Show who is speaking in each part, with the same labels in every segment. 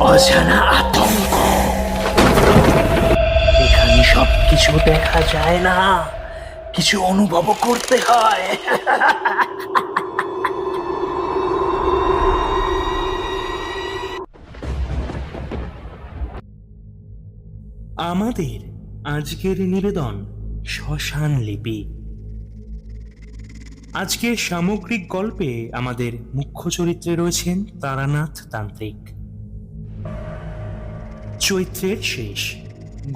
Speaker 1: অজানা আতঙ্ক। এখানে সবকিছু দেখা যায় না, কিছু অনুভব করতে হয়। আমাদের আজকের নিবেদন শ্মশান লিপি। আজকের সামগ্রিক গল্পে আমাদের মুখ্য চরিত্রে রয়েছেন তারানাথ তান্ত্রিক। চৈত্রের শেষ,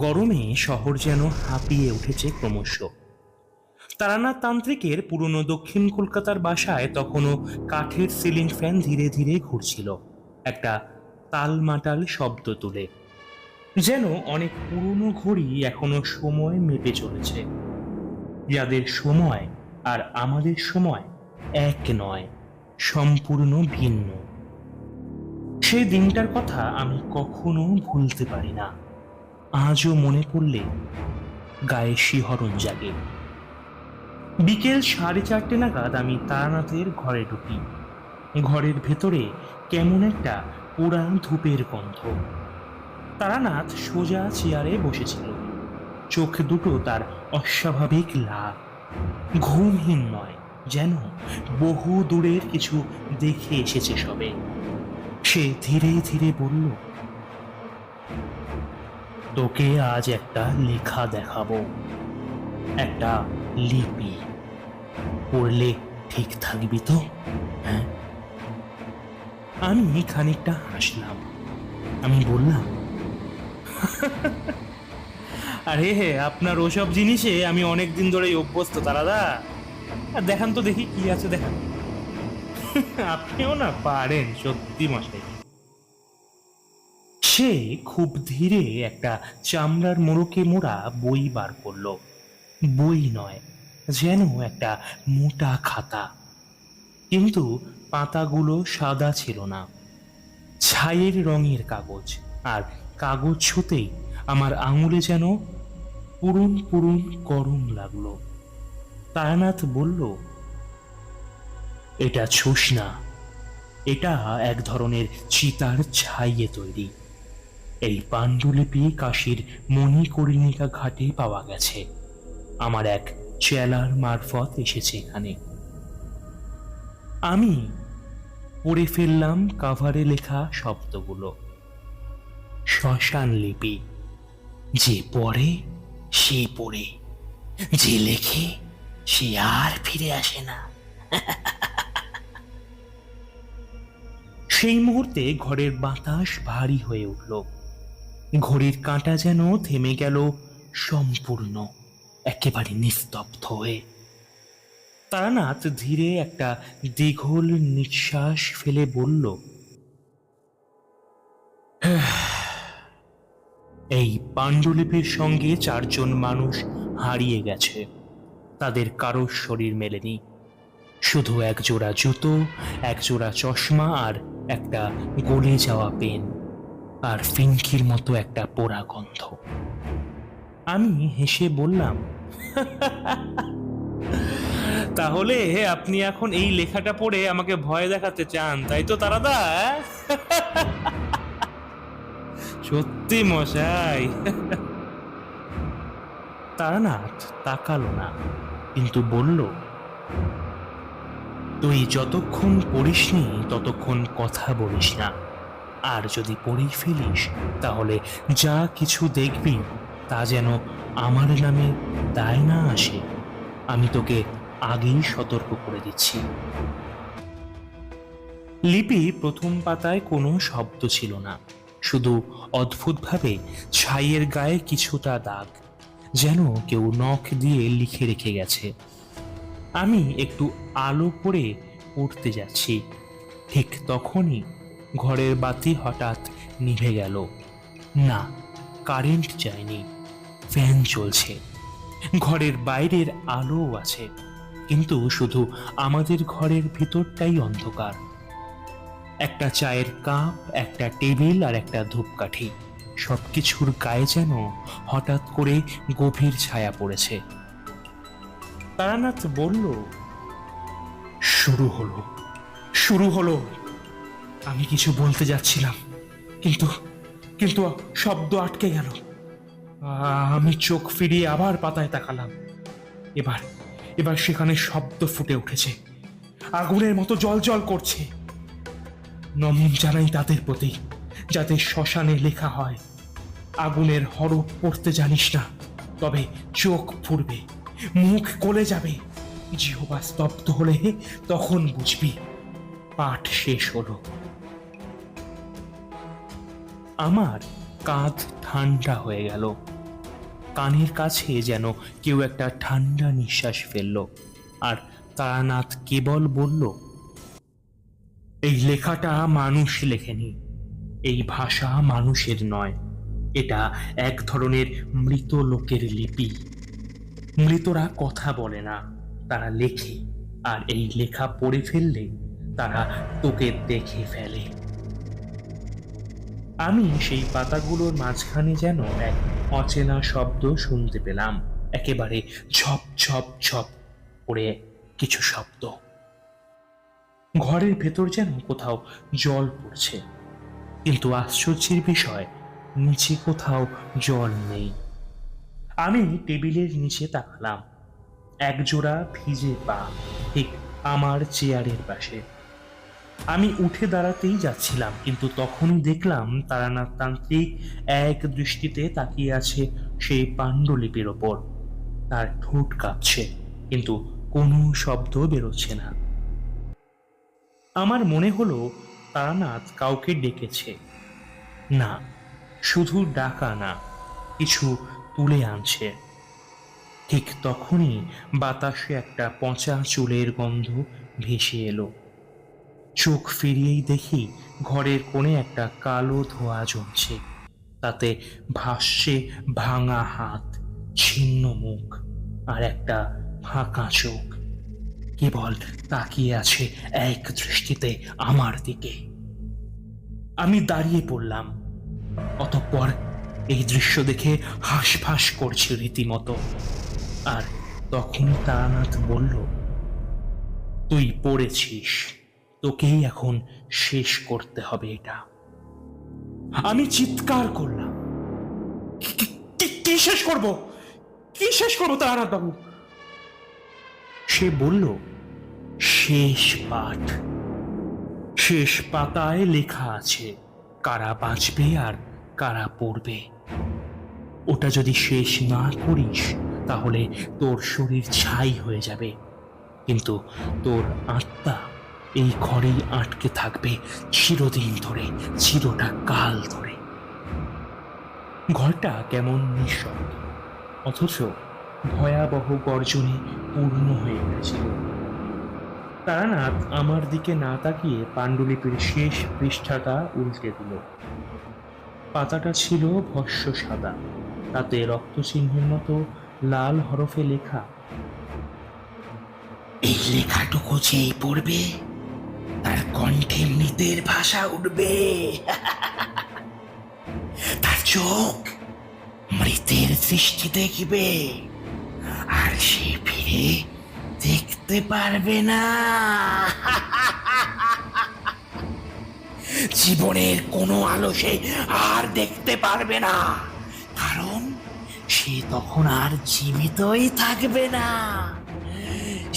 Speaker 1: গরমে শহর যেন হাঁপিয়ে উঠেছে ক্রমশ। তারানাথ তান্ত্রিকের পুরনো দক্ষিণ কলকাতার বাসায় তখনও কাঠের সিলিং ফ্যান ধীরে ধীরে ঘুরছিল, একটা তালমাটাল শব্দ তুলে, যেন অনেক পুরনো ঘড়ি এখনো সময় মেপে চলেছে। যাদের সময় আর আমাদের সময় এক নয়, সম্পূর্ণ ভিন্ন। সেই দিনটার কথা আমি কখনো ভুলতে পারি না। আজও মনে পড়লে গায়ে শিহরণ জাগে। বিকেল 4:30 নাগাদ আমি তারানাথের ঘরে ঢুকি। ঘরের ভেতরে কেমন একটা পোড়া ধূপের গন্ধ। তারানাথ সোজা চেয়ারে বসেছিল, চোখ দুটো তার অস্বাভাবিক লাল, ঘুমহীন নয়, যেন বহু দূরের কিছু দেখে এসেছে সবে। সে ধীরে ধীরে বলল, তোকে আজ একটা লেখা দেখাবো, একটা লিপি। পড়লে ঠিক থাকবি তো? হ্যাঁ। আমি খানিকটা হাসলাম। আমি বললাম, আরে আপনার ওসব জিনিসে আমি অনেকদিন ধরেই অভ্যস্ত তারাদা। দেখান তো দেখি কি আছে, দেখান। আপনিও না পারেন সত্যি মশাই। সে খুব ধীরে একটা চামড়ার মোড়কে মোড়া বই বার করলো। বই নয়, যেন একটা মোটা খাতা, কিন্তু পাতাগুলো সাদা ছিল না, ছাইয়ের রঙের কাগজ। আর কাগজ ছুঁতেই আমার আঙুলে যেন পুরুন পুরুন গরম লাগলো। তারানাথ বলল, এটা ছুঁস না, এটা এক ধরনের চিতার ছাইয়ে তৈরি। এই পাণ্ডুলিপি কাশীর মণিকর্ণিকা ঘাটে পাওয়া গেছে। আমার এক চেলার মারফত এসেছে এখানে। আমি পড়ে ফেললাম কাভারে লেখা শব্দগুলো। শ্মশান লিপি। যে পড়ে সে পড়ে, যে লেখে সে আর ফিরে আসে না। সেই মুহূর্তে ঘরের বাতাস ভারী হয়ে উঠল। ঘড়ির কাঁটা যেন থেমে গেল সম্পূর্ণ, একেবারে নিস্তব্ধ হয়ে। তারানাথ ধীরে একটা দীঘল নিঃশ্বাস ফেলে বলল, এই পাণ্ডুলিপির সঙ্গে 4জন মানুষ হারিয়ে গেছে। তাদের কারোর শরীর মেলেনি, শুধু এক জোড়া জুতো, এক জোড়া চশমা, আর একটা গলে যাওয়া পেন, আর ফিনকির মতো একটা পোড়া গন্ধ। আমি হেসে বললাম, তাহলে আপনি এখন এই লেখাটা পড়ে আমাকে ভয় দেখাতে চান, তাই তো তারাদা? সত্যি মশাই। তারানাথ তাকালো না, কিন্তু বলল, তুই যতক্ষণ পড়িসনি ততক্ষণ কথা বলিস না। আর যদি পড়েই ফেলিস, তাহলে যা কিছু দেখবি তা যেন আমার নামে দায় না আসে। আমি তোকে আগেই সতর্ক করে দিচ্ছি। লিপি প্রথম পাতায় কোনো শব্দ ছিল না, শুধু অদ্ভুতভাবে ছাইয়ের গায়ে কিছুটা দাগ, যেন কেউ নখ দিয়ে লিখে রেখে গেছে। আমি একটু আলো করে পড়তে যাচ্ছি, ঠিক তখনই ঘরের বাতি হঠাৎ নিভে গেল। না, কারেন্ট যায়নি, ফ্যান চলছে, ঘরের বাইরের আলোও আছে, কিন্তু শুধু আমাদের ঘরের ভিতরটাই অন্ধকার। একটা চায়ের কাপ, একটা টেবিল আর একটা ধূপকাঠি, সবকিছুর গায়ে যেন হঠাৎ করে গভীর ছায়া পড়েছে। তারানাথ বলল, শুরু হলো। আমি কিছু বলতে যাচ্ছিলাম, কিন্তু কিন্তু শব্দ আটকে গেল। আমি চোখ ফিরিয়ে আবার পাতায় তাকালাম। এবার এবার সেখানে শব্দ ফুটে উঠেছে, আগুনের মতো জ্বল করছে। নমন জানাই তাদের প্রতি, যাতে শ্মশানে লেখা হয়, আগুনের হরফ পড়তে জানিস না, তবে চোখ ফুরবে, মুখ গলে যাবে, জিহ্বা স্তব্ধ হলে তখন বুঝবি পাঠ শেষ হলো। আমার কাঁধ ঠান্ডা হয়ে গেল, কানের কাছে যেন কেউ একটা ঠান্ডা নিঃশ্বাস ফেলল। আর তারানাথ কেবল বলল, এই লেখাটা মানুষ লেখেনি, এই ভাষা মানুষের নয়, এটা এক ধরনের মৃত লোকের লিপি। মৃতরা কথা বলে না, তারা লেখে, আর এই লেখা পড়ে ফেললে তারা তোকে দেখে ফেলে। আমি সেই পাতাগুলোর মাঝখানে যেন এক অচেনা শব্দ শুনতে পেলাম, একেবারে ঝপ ঝপ ঝপ করে কিছু শব্দ। ঘরের ভেতর যেন কোথাও জল পড়ছে, কিন্তু আশ্চর্যের বিষয়, নিচে কোথাও জল নেই। আমি টেবিলের নিচে তাকালাম, একজোড়া ভিজে পা ঠিক আমার চেয়ারের পাশে। আমি উঠে দাঁড়াতেই যাচ্ছিলাম, কিন্তু তখনই দেখলাম তারানাথ তান্ত্রিক এক দৃষ্টিতে তাকিয়ে আছে সেই পাণ্ডুলিপির ওপর। তার ঠোঁট কাঁপছে, কিন্তু কোনো শব্দ বেরোচ্ছে না। আমার মনে হলো তারানাথ কাউকে ডেকেছে। না, শুধু ডাকা না, কিছু তুলে আনছে। ঠিক তখনই বাতাসে একটা পচা চুলের গন্ধ ভেসে এলো। চোখ ফিরিয়েই দেখি ঘরের কোণে একটা কালো ধোঁয়া জমছে, তাতে ভাসছে ভাঙা হাত, ছিন্ন মুখ, আর একটা ফাঁকা চোখ কেবল তাকিয়ে আছে এক দৃষ্টিতে আমার দিকে। আমি দাঁড়িয়ে পড়লাম, অতঃপর এই দৃশ্য দেখে হাঁসফাঁস করছি রীতিমতো। আর তখন তারানাথ বলল, তুই পড়েছিস, তোকেই এখন শেষ করতে হবে এটা। আমি চিৎকার করলাম, কি শেষ করব, কি শেষ করবো তারানাথ বাবু? সে বলল, শেষ পাঠ, শেষ পাতায় লেখা আছে কারা বাঁচবে আর কারা পড়বে। ওটা যদি শেষ না করিস তাহলে তোর শরীর ছাই হয়ে যাবে, কিন্তু তোর আত্মা এই ঘরেই আটকে থাকবে চিরদিন ধরে, চিরটা কাল ধরে। ঘরটা কেমন নিঃশব্দ, অথচ ভয়াবহ গর্জনে পূর্ণ হয়ে উঠেছিল। তারানাথ আমার দিকে না তাকিয়ে পাণ্ডুলিপির শেষ পৃষ্ঠাটা উল্টে দিল। পাতাটা ছিল ভস্য সাদা, তাতে রক্তচিহ্নের মতো লাল হরফে লেখা, এই লেখাটুকু যেই পড়বে তার কণ্ঠে মৃতের ভাষা উঠবে, তার চোখ মৃতের দৃষ্টি দেখবে, আর সে ফিরে দেখতে পারবে না। জীবনের কোনো আলো সে আর দেখতে পারবে না, কারণ সে তখন আর জীবিতই থাকবে না,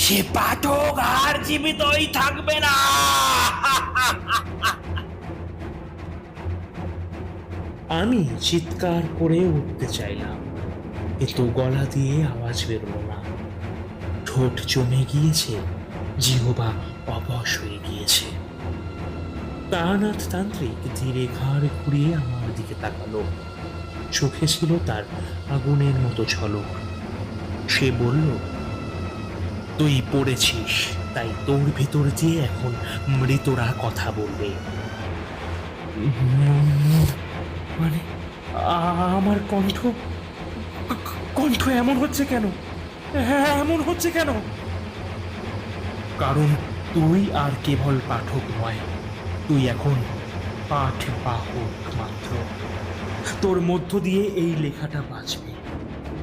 Speaker 1: সে পাঠক আর জীবিতই থাকবে না। আমি চিৎকার করে উঠতে চাইলাম, কিন্তু গলা দিয়ে আওয়াজ বেরোলো না। ঠোঁট জমে গিয়েছে, জিহ্বা অবশ হয়ে গিয়েছে। তারানাথ তান্ত্রিক ধীরে ঘাড় ঘুরিয়ে আমার দিকে তাকালো, চোখে ছিল তার আগুনের মতো ঝলক। সে বলল, তুই পড়েছিস, তাই তোর ভেতর দিয়ে এখন মৃতরা কথা বলবে। মানে আমার কণ্ঠ কণ্ঠ এমন হচ্ছে কেন? হ্যাঁ, এমন হচ্ছে কেন? কারণ তুই আর কেবল পাঠক নয়, তুই এখন পাঠ বাহক মাত্র। তোর মধ্য দিয়ে এই লেখাটা বাঁচবে।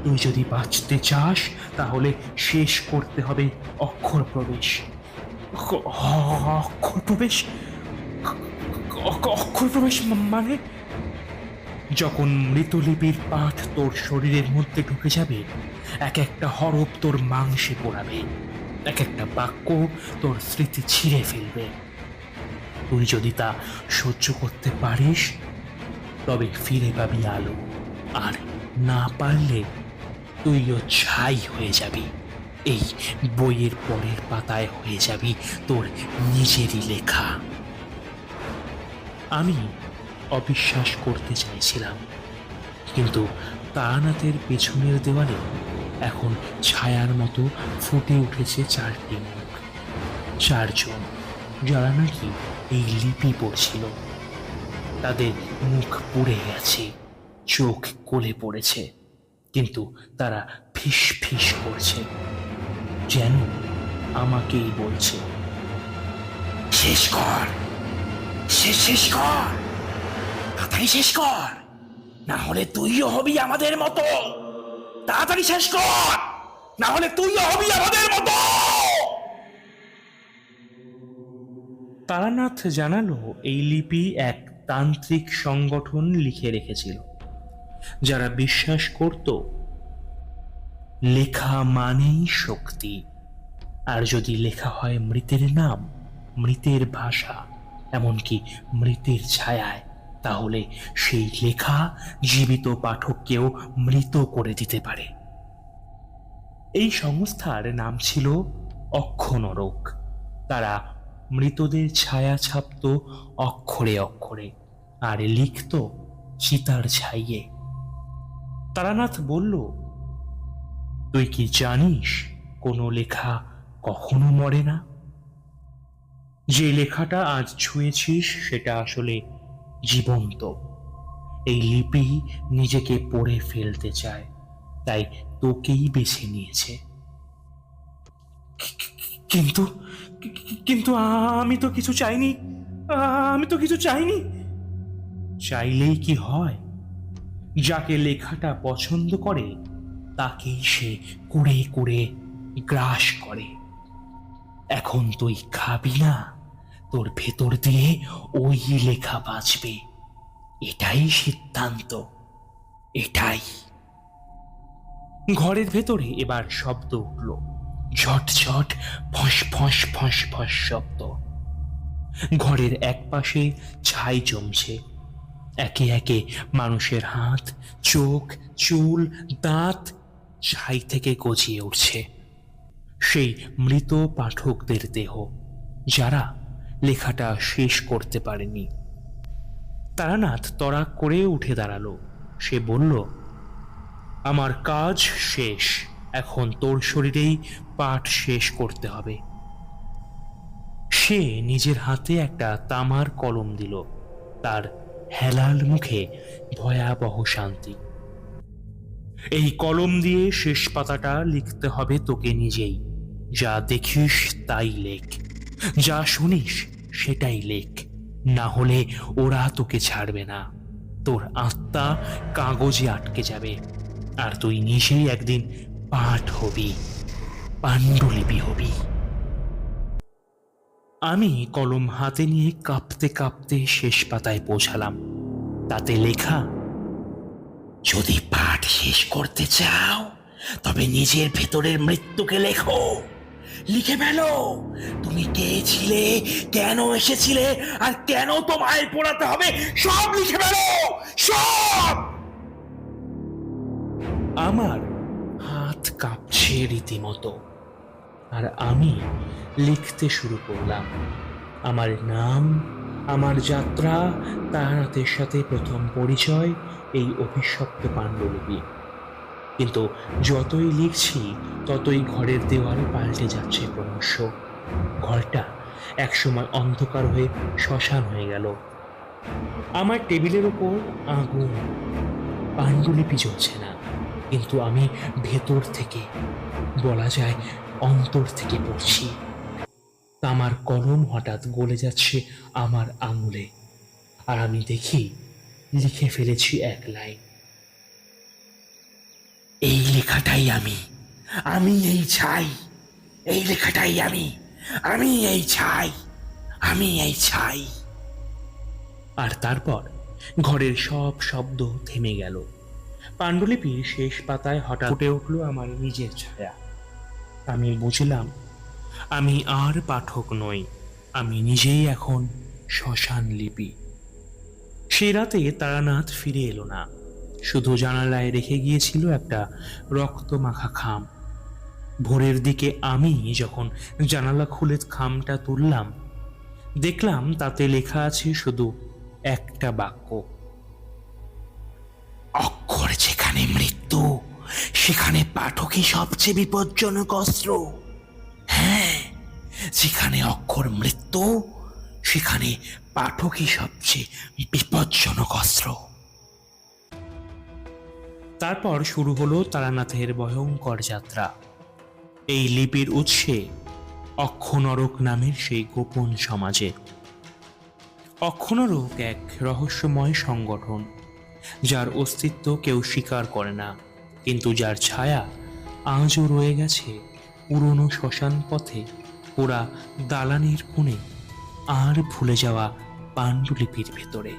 Speaker 1: তুই যদি বাঁচতে চাস তাহলে শেষ করতে হবে অক্ষর প্রবেশ। অক্ষর প্রবেশ? অক্ষর প্রবেশ মানে? যখন মৃতলিপির পাঠ তোর শরীরের মধ্যে ঢুকে যাবে, এক একটা হরফ তোর মাংসে পোড়াবে, এক একটা বাক্য তোর স্মৃতি ছিঁড়ে ফেলবে। তুই যদি তা সহ্য করতে পারিস তবে ফিরে পাবি আলো, আর না পারলে তুইও ছাই হয়ে যাবি। এই বইয়ের পরের পাতায় হয়ে যাবি তোর নিজেরই লেখা। আমি অবিশ্বাস করতে চাইছিলাম, কিন্তু তারানাথের পেছনের দেওয়ালে এখন ছায়ার মতো ফুটে উঠেছে চারটি মুখ। চারজন, যারা নাকি এই লিপি পড়ছিল। তাদের মুখ পুড়ে গেছে, চোখ গলে পড়েছে, কিন্তু তারা ফিস ফিস করছে, যেন আমাকেই বলছে, শেষ কর, শেষ কর, কথাই শেষ কর, না হলে তুইও হবি আমাদের মতো। তাড়াতাড়ি শেষ কর, না হলে তুইও হবি আমাদের মতো। তারানাথ জানালো এই লিপি এক তান্ত্রিক সংগঠন লিখে রেখেছিল, যারা বিশ্বাস করত লেখা মানেই শক্তি, আর যদি লেখা হয় মৃতের নাম, মৃতের ভাষা, এমনকি মৃতের ছায়ায়, তাহলে সেই লেখা জীবিত পাঠককেও মৃত করে দিতে পারে। এই সংস্থার নাম ছিল অক্ষনরক। তারা মৃতদের ছায়া ছাপত অক্ষরে অক্ষরে, আর লিখত চিতার ছাইয়ে। তারানাথ বলল, তুই কি জানিস কোনো লেখা কখনো মরে না? যে লেখাটা আজ ছুঁয়েছিস সেটা আসলে জীবন্ত। এই লিপি নিজেকে পড়ে ফেলতে চায়, তাই তোকেই বেছে নিয়েছে। কিন্তু কিন্তু আমি তো কিছু চাইনি, আমি তো কিছু চাইনি। চাইলেই কি হয়? যাকে লেখাটা পছন্দ করে তাকেই সে কুড়ে কুড়ে গ্রাস করে। এখন তুই খাবি না, তোর ভেতর দিয়ে ওই লেখা বাঁচবে, এটাই সিদ্ধান্ত, এটাই। ঘরের ভেতরে এবার শব্দ উঠল, ঝট ঝট ফস ফস ফস ফস শব্দ। ঘরের এক পাশে ছাই জমছে, একে একে মানুষের হাত, চোখ, চুল, দাঁত ছাই থেকে গজিয়ে উঠছে। সেই মৃত পাঠকদের দেহ, যারা লেখাটা শেষ করতে পারেনি। তারানাথ তড়াক করে উঠে দাঁড়ালো। সে বলল, আমার কাজ শেষ, এখন তোর শরীরেই পাঠ শেষ করতে হবে। সে নিজের হাতে একটা তামার কলম দিল, তার হেলাল মুখে ভয়াবহ শান্তি। এই কলম দিয়ে শেষ পাতাটা লিখতে হবে তোকে নিজেই। যা দেখিস তাই লেখ, যা শুনিস সেটাই লেখ, না হলে ওরা তোকে ছাড়বে না। তোর আত্মা কাগজে আটকে যাবে, আর তুই নিজেই একদিন পাঠ হবি, পাণ্ডুলিপি হবি। আমি কলম হাতে নিয়ে কাঁপতে কাঁপতে শেষ পাতায় পৌঁছালাম। তাতে লেখা, যদি পাঠ শেষ করতে চাও তবে নিজের ভেতরের মৃত্যুকে লেখো, লিখে ফেলো। তুমি কে ছিলে, কেন এসেছিলে, আর কেন তোমায় পড়াতে হবে, সব লিখে ফেলো, সব। আমার হাত কাঁপছে রীতিমতো, আর আমি লিখতে শুরু করলাম। আমার নাম, আমার যাত্রা, তারানাথের সাথে প্রথম পরিচয়, এই অভিশপ্ত পাণ্ডুলিপি। কিন্তু যতই লিখছি ততই ঘরের দেওয়াল পাল্টে যাচ্ছে ক্রমশ। ঘরটা একসময় অন্ধকার হয়ে শ্মশান হয়ে গেল। আমার টেবিলের ওপর আগুন, পাণ্ডুলিপি জ্বলছে না, কিন্তু আমি ভেতর থেকে, বলা যায় অন্তর থেকে পড়ছি। তামার কলম হঠাৎ গলে যাচ্ছে আমার আঙুলে, আর আমি দেখি লিখে ফেলেছি এক লাইন, এই লেখাটাই আমি, আমি এই ছাই, এই লেখাটাই আমি, আমি এই ছাই, আমি এই ছাই। আর তারপর ঘরের সব শব্দ থেমে গেল। পাণ্ডুলিপির শেষ পাতায় হঠাৎ ফুটে উঠল আমার নিজের ছায়া। আমি বুঝলাম আমি আর পাঠক নই, আমি নিজেই এখন শ্মশান লিপি। সে রাতে তারানাথ ফিরে এলো না, শুধু জানালায় রেখে গিয়েছিল একটা রক্তমাখা খাম। ভোরের দিকে আমি যখন জানালা খুলে খামটা তুললাম, দেখলাম তাতে লেখা আছে শুধু একটা বাক্য: অক্ষর যেখানে মৃত্যু, সেখানে পাঠকই সবচেয়ে বিপজ্জনক অস্ত্র। হ্যাঁ, যেখানে অক্ষর মৃত্যু, সেখানে পাঠকই সবচেয়ে বিপজ্জনক অস্ত্র। তারপর শুরু হলো তারানাথের ভয়ঙ্কর যাত্রা। এই লিপির উৎসে অক্ষনরক নামের সেই গোপন সমাজে। অক্ষনরক এক রহস্যময় সংগঠন, যার অস্তিত্ব কেউ স্বীকার করে না, কিন্তু যার ছায়া আজও রয়ে গেছে পুরনো শ্মশান পথে, পোড়া দালানের কোণে, আর ভুলে যাওয়া পাণ্ডুলিপির ভেতরে।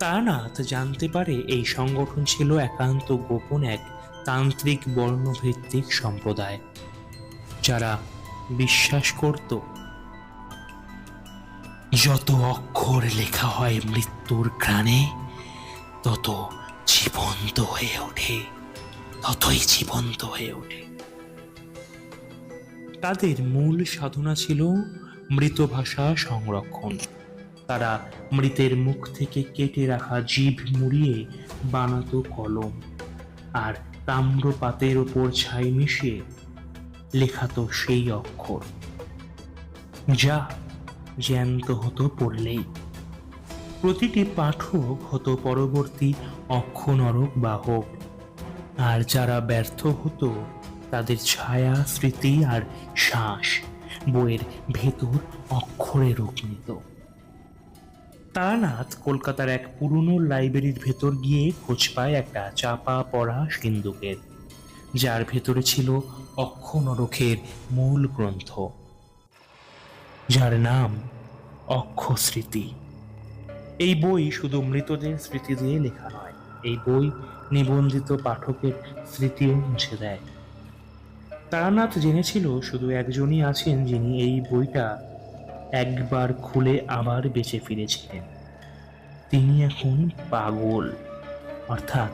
Speaker 1: তারানাথ জানতে পারে এই সংগঠন ছিল একান্ত গোপন এক তান্ত্রিক বর্ণভিত্তিক সম্প্রদায়, যারা বিশ্বাস করত যত অক্ষর লেখা হয় মৃত্যুর ঘ্রাণে, তত জীবন্ত হয়ে ওঠে, ততই জীবন্ত হয়ে ওঠে। তাদের মূল সাধনা ছিল মৃত ভাষা সংরক্ষণ। তারা মৃতের মুখ থেকে কেটে রাখা জিভ মুড়িয়ে বানাতো কলম, আর তাম্রপাতের ওপর ছাই মিশিয়ে লেখাতো সেই অক্ষর, যা জ্যান্ত হতো পড়লেই। প্রতিটি পাঠক হতো পরবর্তী অক্ষনরক বাহক, আর যারা ব্যর্থ হতো তাদের ছায়া, স্মৃতি আর শ্বাস বইয়ের ভেতর অক্ষরে রূপ নিত। তারানাথ কলকাতার এক পুরনো লাইব্রেরির ভেতর গিয়ে খোঁজ পায় একটা চাপা পড়া সিন্দুকের, যার ভেতরে ছিল অক্ষনরকের মূল গ্রন্থ, যার নাম অক্ষস্মৃতি। এই বই শুধু মৃতদের স্মৃতি দিয়ে লেখা নয়, এই বই নিবন্ধিত পাঠকের স্মৃতিও মুছে দেয়। তারানাথ জেনেছিল শুধু একজনই আছেন যিনি এই বইটা একবার খুলে আবার বেঁচে ফিরেছিলেন। তিনি এখন পাগল, অর্থাৎ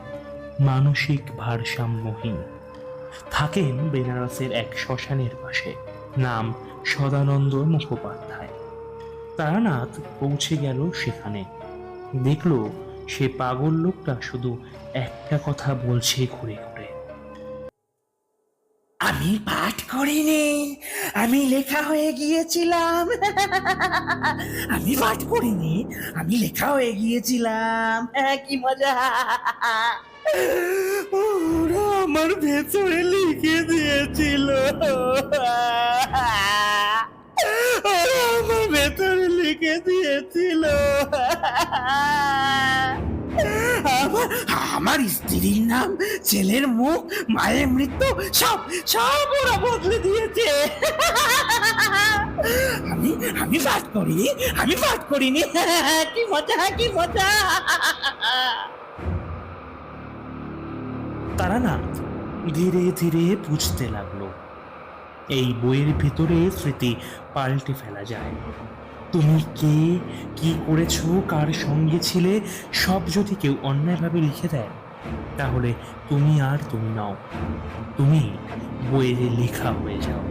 Speaker 1: মানসিক ভারসাম্যহীন, থাকেন বেনারসের এক শ্মশানের পাশে, নাম সদানন্দ মুখোপাধ্যায়। তারানাথ পৌঁছে গেল সেখানে, দেখল সে পাগল লোকটা শুধু একটা কথা বলছে ঘুরে ঘুরে:
Speaker 2: আমি পাঠ করিনি, আমি লেখা হয়ে গিয়েছিলাম। আমি পাঠ করিনি, আমি লেখা হয়ে গিয়েছিলাম। কি মজা! ওরা আমার ভেতরে লিখে দিয়েছিল। ওরা আমার ভেতরে লিখে দিয়েছিল। আমার আমার স্ত্রীর নাম, ছেলের মুখ, মায়ের মৃত্যু, সব সব ওরা বদলে দিয়েছে। আমি আমি পাঠ করিনি, আমি পাঠ করিনি। কি মজা, কি মজা!
Speaker 1: তারানাথ ধীরে ধীরে বুঝতে লাগলো এই বইয়ের ভেতরে স্মৃতি পাল্টে ফেলা যায়। তুমি কে, কি করেছো, কার সঙ্গে ছিলে, সব যদি কেউ অন্যায়ভাবে লিখে দেয়, তাহলে তুমি আর তুমি নও, তুমি বইয়ের লেখা হয়ে যাও।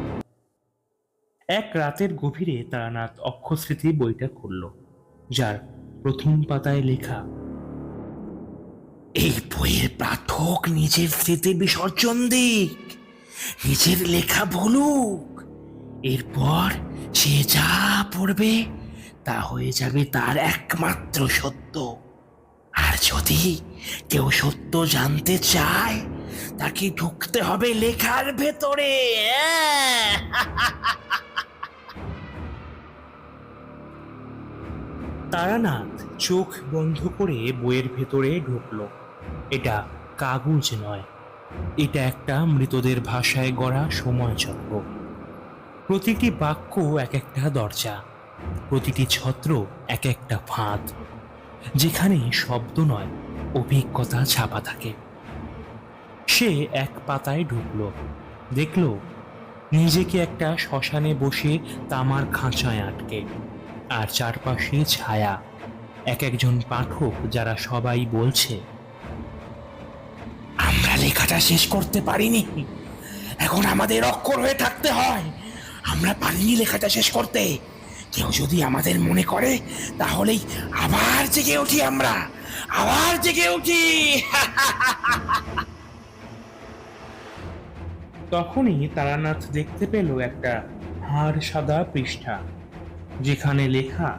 Speaker 1: এক রাতের গভীরে তারানাথ অক্ষস্মৃতি বইটা খুলল, যার প্রথম পাতায় লেখা:
Speaker 2: এই বইয়ের পাঠক নিজের স্মৃতি বিসর্জন দিক, নিজের লেখা ভুলুক, এরপর সে যা পড়বে তা হয়ে যাবে তার একমাত্র সত্য। আর যদি কেউ সত্য জানতে চায়, তাকে ঢুকতে হবে লেখার ভেতরে।
Speaker 1: তারানাথ চোখ বন্ধ করে বইয়ের ভেতরে ঢুকল। এটা কাগজ নয়, এটা একটা মৃতদের ভাষায় গড়া সময়চক্র। প্রতিটি বাক্য এক একটা দরজা, প্রতিটি ছত্র এক একটা ফাঁদ, যেখানে শব্দ নয় অভিজ্ঞতা ছাপা থাকে। সে এক পাতায় ঢুকলো, দেখলো নিজেকে একটা শ্মশানে বসে তামার খাঁচায় আটকে, আর চারপাশে ছায়া, এক একজন পাঠক যারা সবাই বলছে,
Speaker 2: আমরা লেখাটা শেষ করতে পারিনি, এখন আমাদের অক্ষর হয়ে থাকতে হয়। আমরা পারিনি লেখাটা শেষ করতে। কেউ যদি আমাদের মনে করে তাহলেই আবার জেগে উঠি, আমরা আবার জেগে উঠি।
Speaker 1: তখনই তারানাথ দেখতে পেল একটা হাড় সাদা পৃষ্ঠা, যেখানে লেখা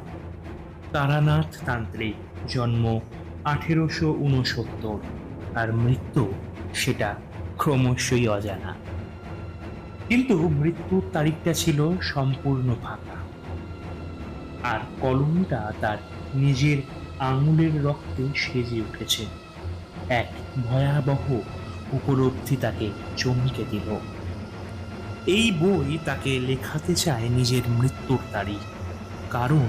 Speaker 1: তারানাথ তান্ত্রিক, জন্ম 1869, আর মৃত্যু সেটা ক্রমশই অজানা। কিন্তু মৃত্যুর তারিখটা ছিল সম্পূর্ণ ফাঁকা, আর কলমটা তার নিজের আঙুলের রক্তে সেজে উঠেছে। এক ভয়াবহ উপলব্ধি তাকে চমকে দিল। এই বই তাকে লেখাতে চায় নিজের মৃত্যুর তারিখ, কারণ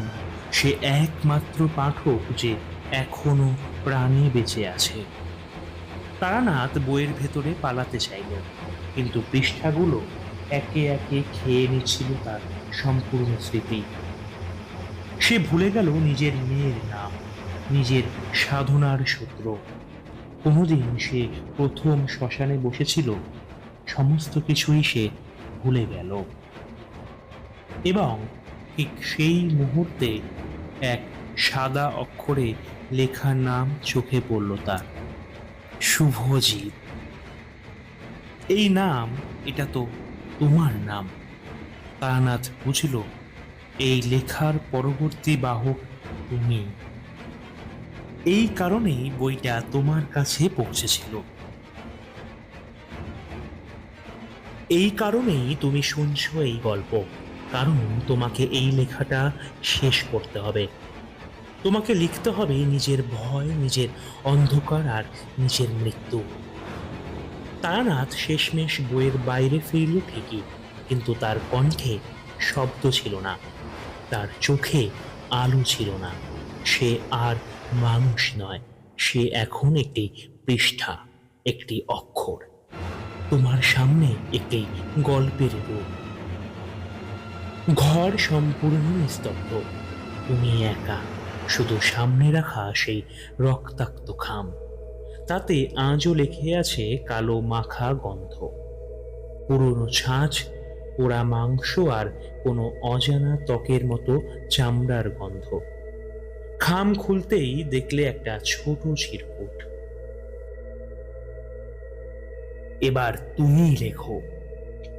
Speaker 1: সে একমাত্র পাঠক যে এখনো প্রাণে বেঁচে আছে। তারানাথ বইয়ের ভেতরে পালাতে চাইল, কিন্তু পৃষ্ঠাগুলো একে একে খেয়ে নিচ্ছিল তার সম্পূর্ণ স্মৃতি। সে ভুলে গেল নিজের মেয়ের নাম, নিজের সাধনার সূত্র, কোনোদিন সে প্রথম শ্মশানে বসেছিল। সমস্ত কিছুই সে ভুলে গেল। এবং ঠিক সেই মুহূর্তে এক সাদা অক্ষরে লেখা নাম চোখে পড়ল তার, শুভজিৎ। এই নাম, এটা তো তোমার নাম। তারানাথ বুঝল এই লেখার পরবর্তী বাহক তুমি। এই কারণেই বইটা তোমার কাছে পৌঁছেছিল, এই কারণেই তুমি শুনছো এই গল্প, কারণ তোমাকে এই লেখাটা শেষ করতে হবে। তোমাকে লিখতে হবে নিজের ভয়, নিজের অন্ধকার আর নিজের মৃত্যু। তারানাথ শেষমেশ বইয়ের বাইরে ফিরল ঠিকই, কিন্তু তার কণ্ঠে শব্দ ছিল না, তার চোখে আলো ছিল না। সে আর মানুষ নয়, সে এখন একটি পৃষ্ঠা, একটি অক্ষর। তোমার সামনে একটি গল্পের রূপ। ঘর সম্পূর্ণ নিস্তব্ধ, তুমি একা, শুধু সামনে রাখা সেই রক্তাক্ত খাম, তাতে আজও লেখে আছে কালো মাখা গন্ধ, পুরনো ছাঁচ, পোড়া মাংস আর কোনো অজানা ত্বকের মতো চামড়ার গন্ধ। খাম খুলতেই দেখলে একটা ছোট চিরকুট। এবার তুমি লেখো।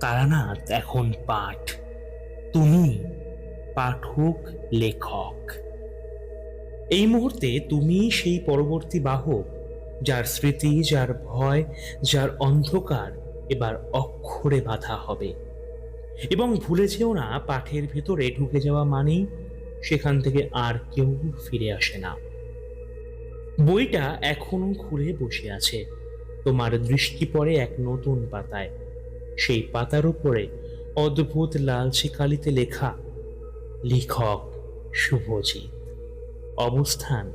Speaker 1: তারানাথ এখন পাঠ, তুমি পাঠক, লেখক। এই মুহূর্তে তুমি সেই পরবর্তী বাহক, যার স্মৃতি, যার ভয়, যার অন্ধকার এবার অক্ষরে বাঁধা হবে। এবং ভুলে যেও না, পাঠের ভেতরে ঢুকে যাওয়া মানেই সেখান থেকে আর কেউ ফিরে আসে না। বইটা এখনো খুলে বসে আছে, তোমার দৃষ্টি পড়ে এক নতুন পাতায়। সেই পাতার উপরে অদ্ভুত লালচে কালিতে লেখা, লেখক শুভজিৎ, অবস্থান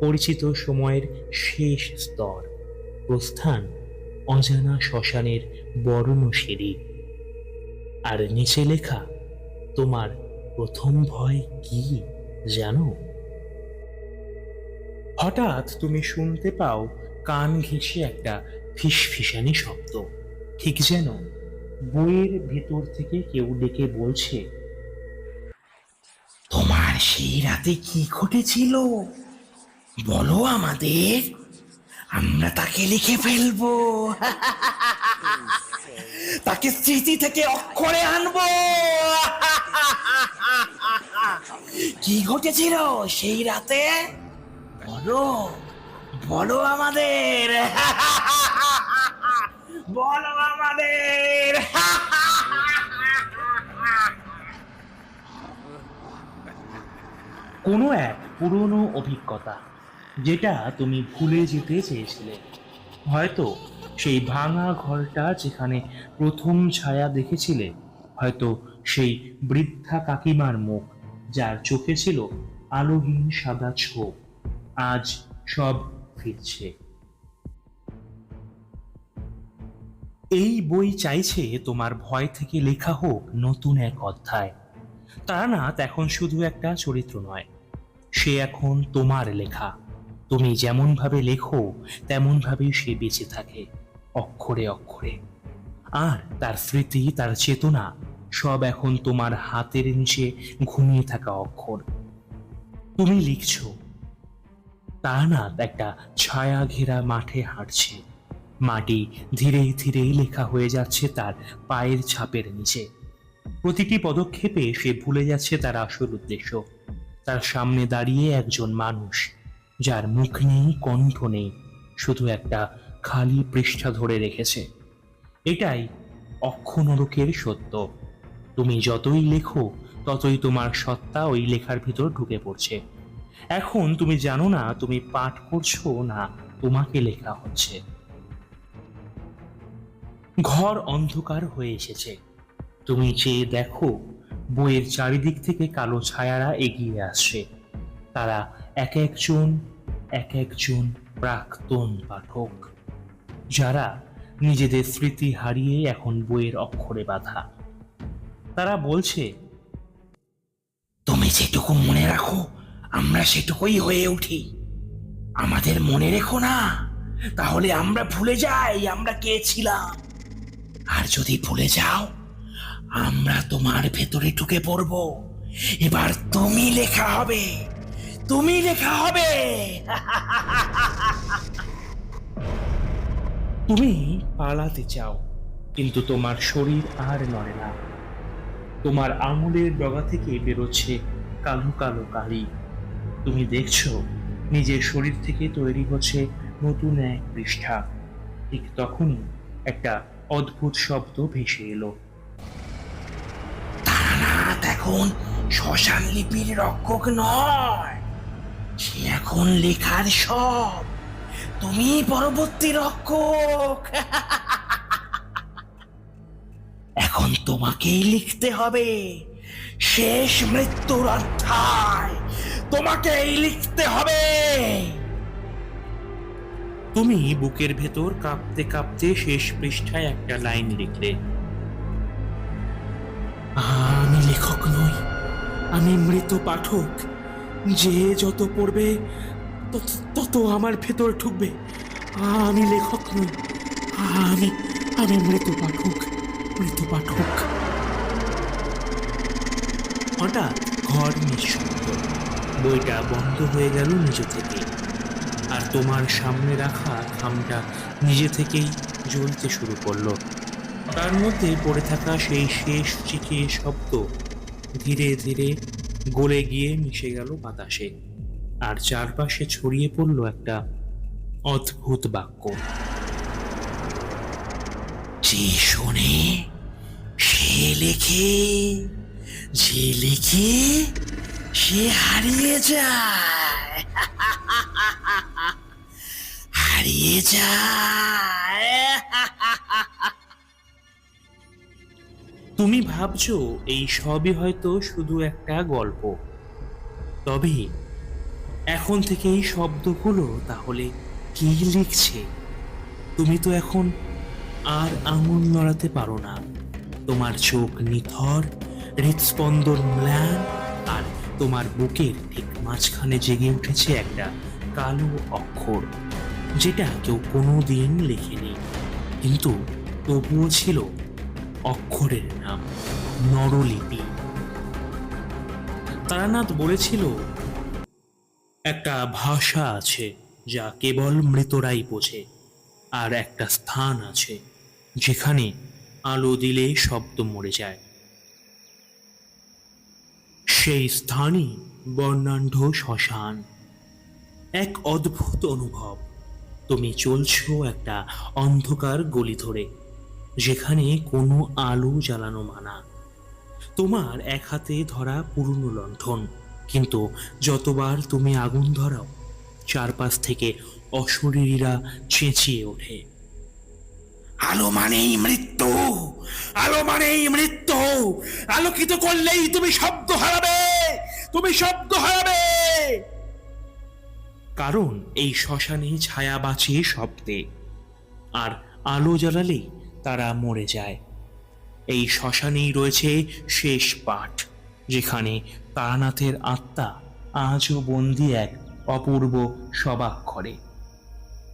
Speaker 1: পরিচিত সময়ের শেষ স্তর, প্রস্থান অজানা শ্মশানের বর্ণশিরি। আর নিচে লেখা, তোমার প্রথম ভয় কি জানো? হঠাৎ তুমি শুনতে পাও কান ঘেঁষে একটা ফিসফিসানি শব্দ, ঠিক যেন বইয়ের ভেতর থেকে কেউ ডেকে বলছে,
Speaker 2: তোমার সেই রাতে কি ঘটেছিল বলো আমাদের, আমরা তাকে লিখে ফেলবো, তাকে স্মৃতি থেকে অক্ষরে আনবো। কি ঘটেছিল সেই রাতে বলো, বলো আমাদের, বলো আমাদের।
Speaker 1: কোনো এক পুরনো অভিজ্ঞতা, যেটা তুমি ভুলে যেতে চেয়েছিলে। হয়তো সেই ভাঙা ঘরটা যেখানে প্রথম ছায়া দেখেছিলে, হয়তো সেই বৃদ্ধা কাকিমার মুখ, যার চোখে ছিল আলোহীন সাদা ছোপ, আজ সব ফিরছে। এই বই চাইছে তোমার ভয় থেকে লেখা হোক নতুন এক অধ্যায়। তারানাথ এখন শুধু একটা চরিত্র নয়, সে এখন তোমার লেখা। তুমি যেমন ভাবে লেখো তেমন ভাবেই সে বেঁচে থাকে, অক্ষরে অক্ষরে। আর তার স্মৃতি, তার চেতনা সব এখন তোমার হাতের নিচে ঘুমিয়ে থাকা অক্ষর। তুমি লিখছো, তারানাথ একটা ছায়া ঘেরা মাঠে হাঁটছে। মাটি ধীরে ধীরে লেখা হয়ে যাচ্ছে তার পায়ের ছাপের নিচে। প্রতিটি পদক্ষেপে সে ভুলে যাচ্ছে তার আসল উদ্দেশ্য। তার সামনে দাঁড়িয়ে একজন মানুষ, যার মুখ নেই, কণ্ঠ নেই, শুধু একটা খালি পৃষ্ঠা ধরে রেখেছে। এটাই অক্ষনরকের সত্য। তুমি যতই লেখো ততই তোমার সত্তা ওই লেখার ভিতর ঢুকে পড়ছে। এখন তুমি জানো না তুমি পাঠ করছো না তোমাকে লেখা হচ্ছে। ঘর অন্ধকার হয়ে এসেছে। তুমি চেয়ে দেখো, বইয়ের চারিদিক থেকে কালো ছায়ারা এগিয়ে আসছে। তারা এক একজন প্রাক্তন পাঠক, যারা নিজেদের স্মৃতি হারিয়ে এখন বইয়ের অক্ষরে বাঁধা। তারা বলছে,
Speaker 2: তুমি যেটুকু মনে রাখো আমরা সেটুকুই হয়ে উঠি। আমাদের মনে রেখো না, তাহলে আমরা ভুলে যাই আমরা কে ছিলাম। আর যদি ভুলে যাও, আমরা তোমার ভেতরে ঢুকে পড়ব। এবার তুমি লেখা হবে, তুমি লেখা হবে।
Speaker 1: তুমি পালাতে চাও, কিন্তু তোমার শরীর আর নড়ে না। তোমার আঙুলের ডগা থেকে বেরোচ্ছে কালো কালো কালি। তুমি দেখছো নিজের শরীর থেকে তৈরি হচ্ছে নতুন এক পৃষ্ঠা। ঠিক তখনই একটা অদ্ভুত শব্দ ভেসে এলো।
Speaker 2: তারানাথ এখন শ্মশান লিপির রক্ষক নয়, সে এখন লেখার সব। তুমি পরবর্তী রক্ষক। এখন তোমাকেই লিখতে হবে শেষ মৃত্যুর অধ্যায়, তোমাকেই লিখতে হবে।
Speaker 1: তুমি বুকের ভেতর কাঁপতে কাঁপতে শেষ পৃষ্ঠায় একটা লাইন লিখলে।
Speaker 2: আমি লেখক নই, আমি মৃত পাঠক। যে যত পড়বে তত আমার ভেতর ঢুকবে। আমি লেখক নই, আমি আমি মৃত পাঠক, মৃত পাঠক।
Speaker 1: হঠাৎ ঘর নিঃশব্দ, বইটা বন্ধ হয়ে গেল নিজে থেকে। আর তোমার সামনে রাখা খামটা নিজে থেকেই জ্বলতে শুরু করলো। তার মধ্যে পড়ে থাকা সেই শেষ চিঠির শব্দ ধীরে ধীরে গলে গিয়ে মিশে গেল বাতাসে। আর চারপাশে ছড়িয়ে পড়ল একটা অদ্ভুত বাক্য।
Speaker 2: যে শোনে সে লেখে, যে লেখে সে হারিয়ে যায়, হারিয়ে যায়।
Speaker 1: তুমি ভাবছো এই সবই হয়তো শুধু একটা গল্প, তবে এখন থেকে এই শব্দগুলো তাহলে কি লিখছে? তুমি তো এখন আর আঙুল নড়াতে পারো না। তোমার চোখ নিথর, হৃদস্পন্দন ম্লান, আর তোমার বুকের ঠিক মাঝখানে জেগে উঠেছে একটা কালো অক্ষর, যেটা কেউ কোনোদিন লেখেনি, কিন্তু তবুও ছিল অক্ষরের নাম নরলিপি। তারানাথ বলেছিল, একটা ভাষা আছে যা কেবল মৃতরাই বোঝে, আর একটা স্থান আছে যেখানে আলো দিলে শব্দ মরে যায়। সেই স্থানই বর্ণাঢ্য শ্মশান। এক অদ্ভুত অনুভব। তুমি চলছো একটা অন্ধকার গলি ধরে, যেখানে কোনো আলো জ্বালানো মানা। তোমার এক হাতে ধরা পুরনো লণ্ঠন, কিন্তু যতবার তুমি আগুন ধরাও চারপাশ থেকে অশরীরীরা চেঁচিয়ে ওঠে।
Speaker 2: আলো মানেই মৃত্যু, আলো মানেই মৃত্যু। আলোকিত করলেই তুমি শব্দ হারাবে, তুমি শব্দ হারাবে।
Speaker 1: কারণ এই শ্মশানে ছায়া বাঁচে শব্দে, আর আলো জ্বালালেই তারা মরে যায়। এই শ্মশানেই রয়েছে শেষ পাঠ, যেখানে তারানাথের আত্মা আজও বন্দি এক অপূর্ব সবাক্ষরে।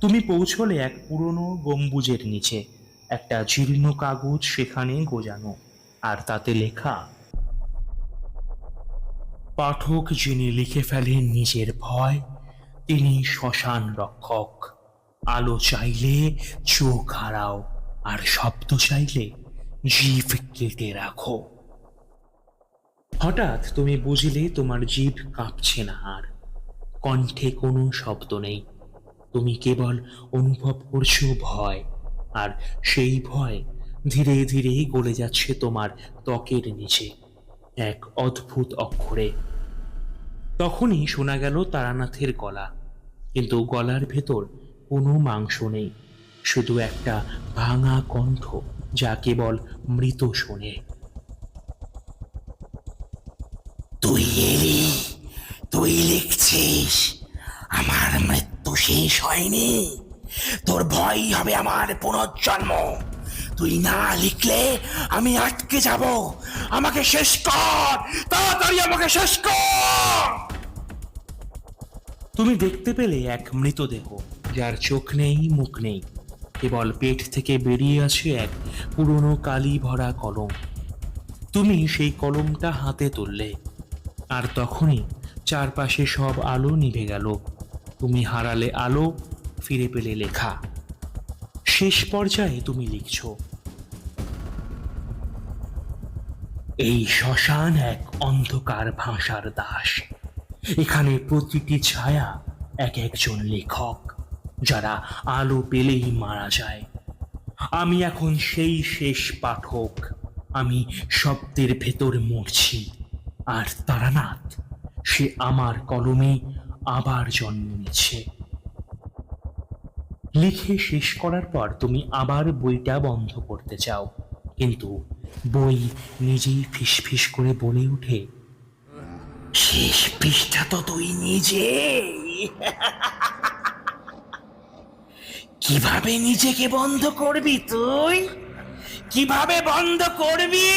Speaker 1: তুমি পৌঁছলে এক পুরনো গম্বুজের নিচে। একটা জীর্ণ কাগজ সেখানে গোজানো, আর তাতে লেখা, পাঠক যিনি লিখে ফেলেন নিজের ভয়, তিনি শ্মশান রক্ষক। আলো চাইলে চোখ হারাও, আর শব্দ চাইলে জিভ কেটে রাখো। হঠাৎ তুমি বুঝলে তোমার জিভ কাঁপছে না, আর কণ্ঠে কোনো শব্দ নেই। তুমি কেবল অনুভব করছো ভয়, আর সেই ভয় ধীরে ধীরে গলে যাচ্ছে তোমার ত্বকের নিচে এক অদ্ভুত অক্ষরে। তখনই শোনা গেল তারানাথের গলা, কিন্তু গলার ভেতর কোনো মাংস নেই, শুধু একটা ভাঙা কণ্ঠ যা কেবল মৃত শোনে।
Speaker 2: তুই এলি, তুই লিখছিস, আমার মৃত্যু শেষ হয়নি, তোর ভয় হবে আমার পুনর্জন্ম। তুই না লিখলে আমি আটকে যাব। আমাকে শেষ কর, তাড়াতাড়ি আমাকে শেষ কর।
Speaker 1: তুমি দেখতে পেলে এক মৃতদেহ, যার চোখ নেই, মুখ নেই, কেবল পেট থেকে বেরিয়ে আছে এক পুরনো কালি ভরা কলম। তুমি সেই কলমটা হাতে তুললে, আর তখনই চারপাশে সব আলো নিভে গেল। তুমি হারালে আলো, ফিরে পেলে লেখা। শেষ পর্যায়ে তুমি লিখছ, এই শ্মশান এক অন্ধকার ভাষার দাস। এখানে প্রতিটি ছায়া এক একজন লেখক, যারা আলো পেলেই মারা যায়। আমি এখন সেই শেষ পাঠক। আমি শব্দের ভেতর মরছি, আর তারানাথ, সে আমার কলমে আবার জন্ম নিচ্ছে। লিখে শেষ করার পর তুমি আবার বইটা বন্ধ করতে চাও, কিন্তু বই নিজেই ফিসফিস করে বলে ওঠে,
Speaker 2: শেষ পৃষ্ঠা তো তুই নিজে। কিভাবে নিজেকে বন্ধ করবি তুই? কিভাবে বন্ধ করবি?